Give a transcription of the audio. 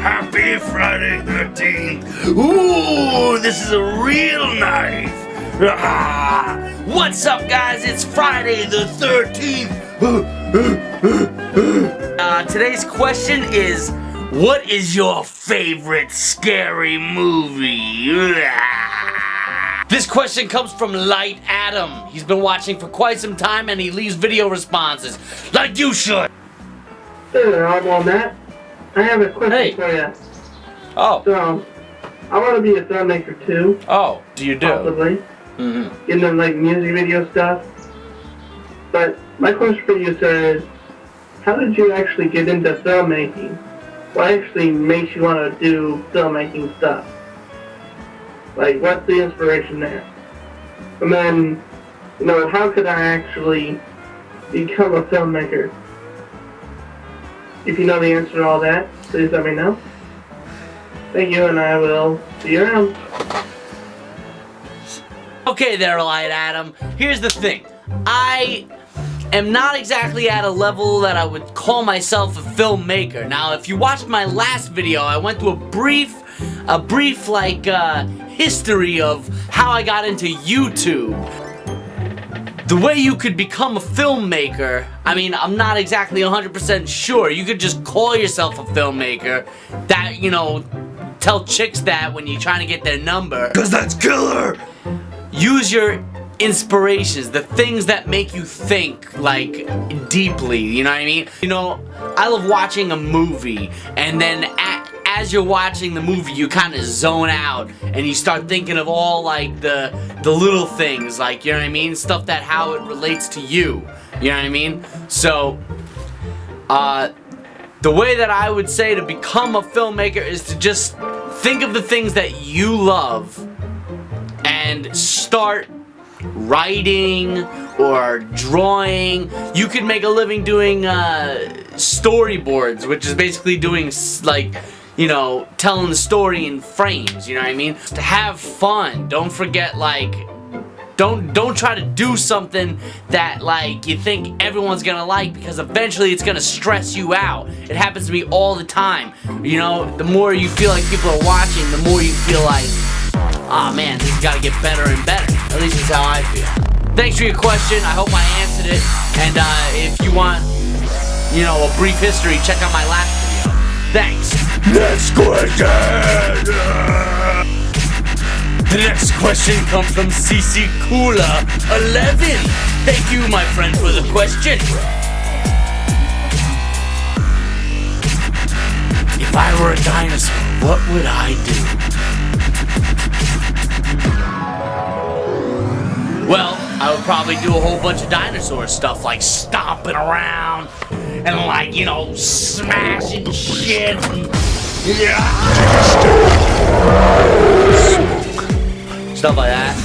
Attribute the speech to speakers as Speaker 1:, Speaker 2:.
Speaker 1: Happy Friday 13th. Ooh, this is a real knife. What's up, guys? It's Friday the 13th. Today's question is, what is your favorite scary movie? This question comes from Light Adam. He's been watching for quite some time and he leaves video responses, like you should.
Speaker 2: Hey there, Oddballmatt. I have a question for you.
Speaker 1: Oh.
Speaker 2: So, I want to be a filmmaker too.
Speaker 1: Oh, do you do?
Speaker 2: Possibly. Getting into like music video stuff. But my question for you, sir, is how did you actually get into filmmaking? What actually makes you want to do filmmaking stuff? Like, what's the inspiration there? And then, how could I actually become a filmmaker? If you know the answer to all that, please let me know. Thank you, and I will see you around.
Speaker 1: Okay there, Light Adam. Here's the thing. I am not exactly at a level that I would call myself a filmmaker. Now, if you watched my last video, I went through a brief history of how I got into YouTube. The way you could become a filmmaker, I mean, I'm not exactly 100% sure. You could just call yourself a filmmaker. That, tell chicks that when you're trying to get their number. 'Cause that's killer! Use your inspirations, the things that make you think, like, deeply, you know what I mean? I love watching a movie, and then as you're watching the movie, you kind of zone out, and you start thinking of all, like, the little things, like, you know what I mean? Stuff that, how it relates to you, you know what I mean? So, the way that I would say to become a filmmaker is to just think of the things that you love, and start writing or drawing. You could make a living doing storyboards, which is basically doing telling the story in frames, you know what I mean? To have fun. Don't forget, don't try to do something that you think everyone's gonna like, because eventually it's gonna stress you out. It happens to me all the time. The more you feel like people are watching, the more you feel like, oh man, this has got to get better and better. At least that's how I feel. Thanks for your question. I hope I answered it. And if you want, a brief history, check out my last video. Thanks. Next question. The next question comes from CC Cooler 11. Thank you, my friend, for the question. If I were a dinosaur, what would I do? Well, I would probably do a whole bunch of dinosaur stuff, like stomping around and smashing shit. Stuff like that.